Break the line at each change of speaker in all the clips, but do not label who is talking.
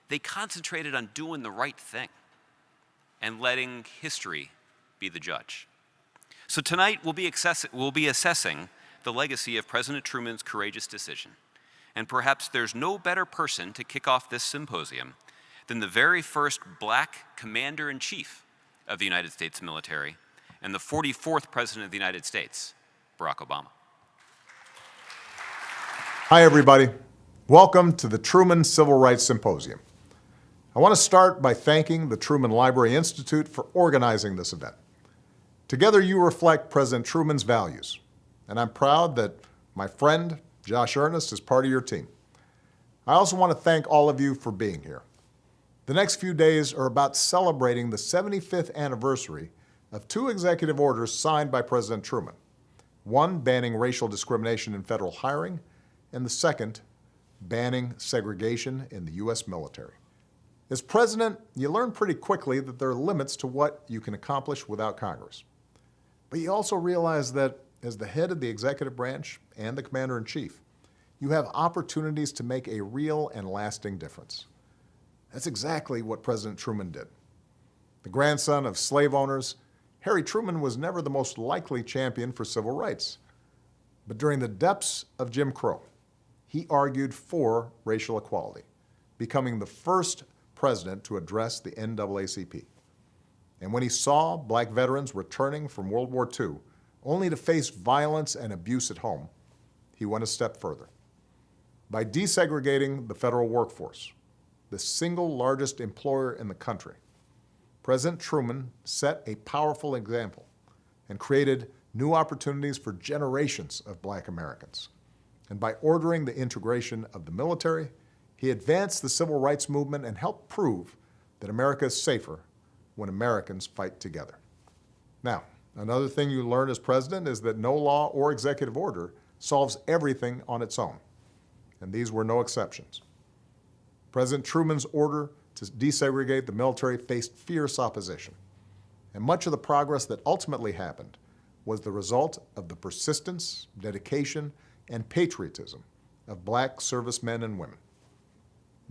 they concentrated on doing the right thing and letting history be the judge. So tonight we'll be assessing the legacy of President Truman's courageous decision. And perhaps there's no better person to kick off this symposium than the very first Black Commander-in-Chief of the United States military and the 44th President of the United States, Barack Obama.
Hi, everybody. Welcome to the Truman Civil Rights Symposium. I want to start by thanking the Truman Library Institute for organizing this event. Together, you reflect President Truman's values, and I'm proud that my friend, Josh Earnest, is part of your team. I also want to thank all of you for being here. The next few days are about celebrating the 75th anniversary of two executive orders signed by President Truman, one banning racial discrimination in federal hiring, and the second banning segregation in the U.S. military. As president, you learn pretty quickly that there are limits to what you can accomplish without Congress. But you also realize that as the head of the executive branch and the commander-in-chief, you have opportunities to make a real and lasting difference. That's exactly what President Truman did. The grandson of slave owners, Harry Truman was never the most likely champion for civil rights. But during the depths of Jim Crow, he argued for racial equality, becoming the first president to address the NAACP. And when he saw Black veterans returning from World War II, only to face violence and abuse at home, he went a step further. By desegregating the federal workforce, the single largest employer in the country, President Truman set a powerful example and created new opportunities for generations of Black Americans. And by ordering the integration of the military, he advanced the civil rights movement and helped prove that America is safer when Americans fight together. Now, another thing you learn as president is that no law or executive order solves everything on its own, and these were no exceptions. President Truman's order to desegregate the military faced fierce opposition, and much of the progress that ultimately happened was the result of the persistence, dedication, and patriotism of Black servicemen and women.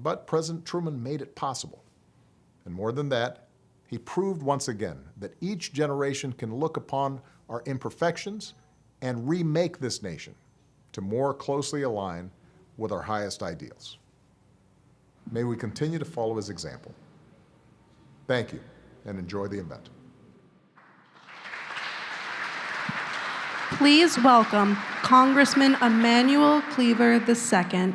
But President Truman made it possible. And more than that, he proved once again that each generation can look upon our imperfections and remake this nation to more closely align with our highest ideals. May we continue to follow his example. Thank you, and enjoy the event.
Please welcome Congressman Emanuel Cleaver II.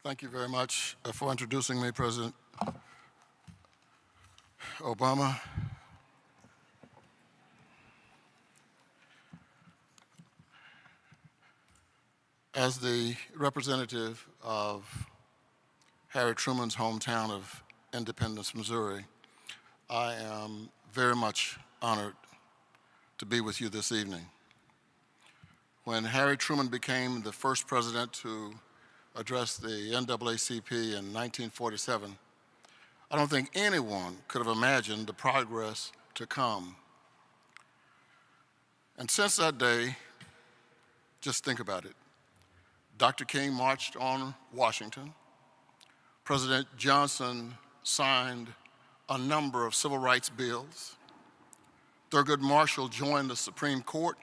Thank you very much for introducing me, President Obama. As the representative of Harry Truman's hometown of Independence, Missouri, I am very much honored to be with you this evening. When Harry Truman became the first president to address the NAACP in 1947, I don't think anyone could have imagined the progress to come. And since that day, just think about it. Dr. King marched on Washington. President Johnson signed a number of civil rights bills. Thurgood Marshall joined the Supreme Court,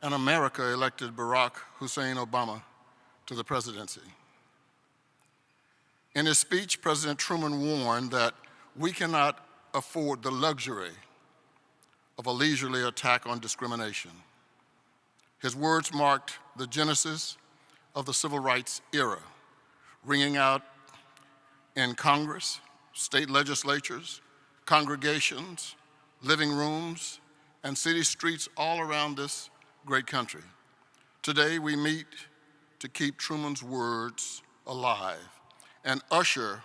and America elected Barack Hussein Obama to the presidency. In his speech, President Truman warned that we cannot afford the luxury of a leisurely attack on discrimination. His words marked the genesis of the civil rights era, ringing out in Congress, state legislatures, congregations, living rooms, and city streets all around this great country. Today, we meet to keep Truman's words alive and usher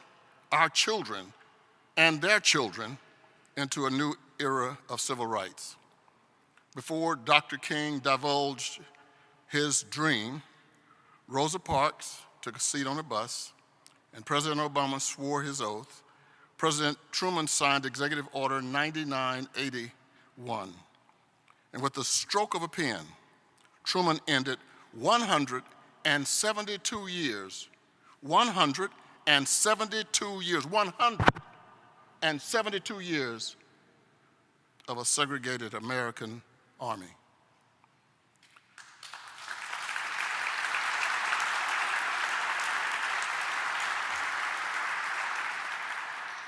our children and their children into a new era of civil rights. Before Dr. King divulged his dream, Rosa Parks took a seat on a bus, and President Obama swore his oath President Truman signed Executive Order 9981. And with the stroke of a pen, Truman ended 172 years, 172 years of a segregated American army.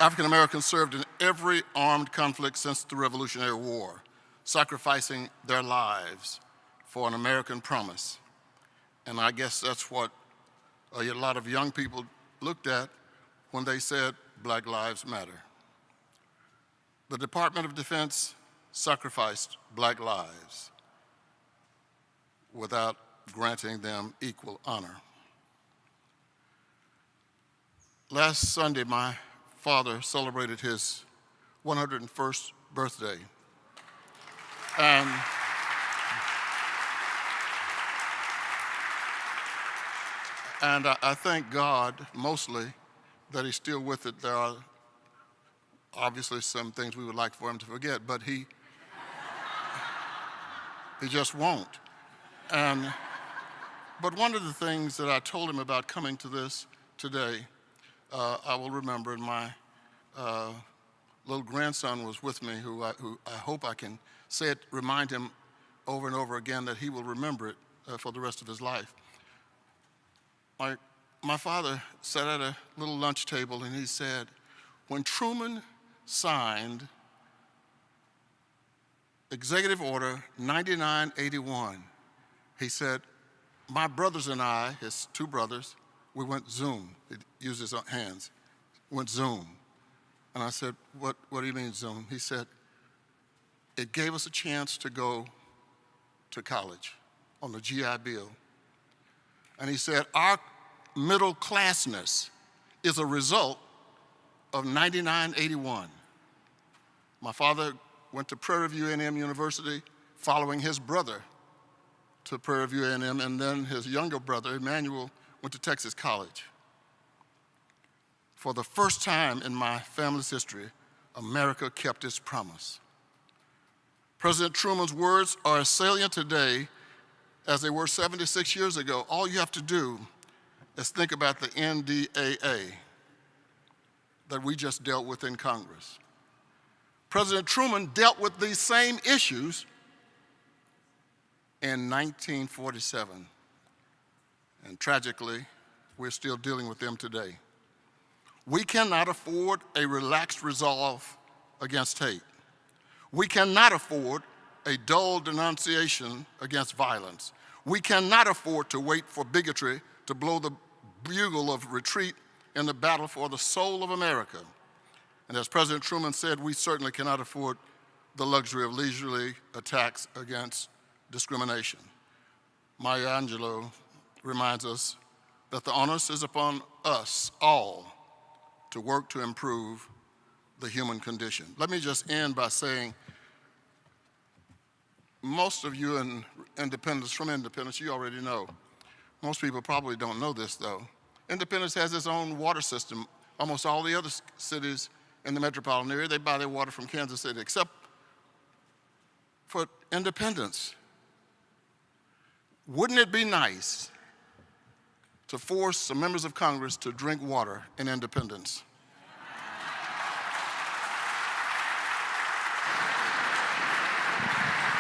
African Americans served in every armed conflict since the Revolutionary War, sacrificing their lives for an American promise. And I guess that's what a lot of young people looked at when they said Black Lives Matter. The Department of Defense sacrificed Black lives without granting them equal honor. Last Sunday, my father celebrated his 101st birthday. And I thank God mostly that he's still with it. There are obviously some things we would like for him to forget, but he just won't. But one of the things that I told him about coming to this today, I will remember, and my little grandson was with me, who I hope I can say it, remind him over and over again that he will remember it for the rest of his life. My father sat at a little lunch table and he said, when Truman signed Executive Order 9981, he said, my brothers and I, his two brothers, we went Zoom. He used his hands, went Zoom. And I said, what do you mean Zoom? He said, it gave us a chance to go to college on the GI Bill. And he said, our middle classness is a result of 9981. My father went to Prairie View A&M University following his brother to Prairie View A&M, and then his younger brother, Emmanuel, went to Texas College. For the first time in my family's history, America kept its promise. President Truman's words are as salient today as they were 76 years ago. All you have to do is think about the NDAA that we just dealt with in Congress. President Truman dealt with these same issues in 1947. And tragically, we're still dealing with them today. We cannot afford a relaxed resolve against hate. We cannot afford a dull denunciation against violence. We cannot afford to wait for bigotry to blow the bugle of retreat in the battle for the soul of America. And as President Truman said, we certainly cannot afford the luxury of leisurely attacks against discrimination. Maya Angelou reminds us that the onus is upon us all to work to improve the human condition. Let me just end by saying, most of you from Independence, you already know. Most people probably don't know this though. Independence has its own water system. Almost all the other cities in the metropolitan area, they buy their water from Kansas City, except for Independence. Wouldn't it be nice to force some members of Congress to drink water in Independence?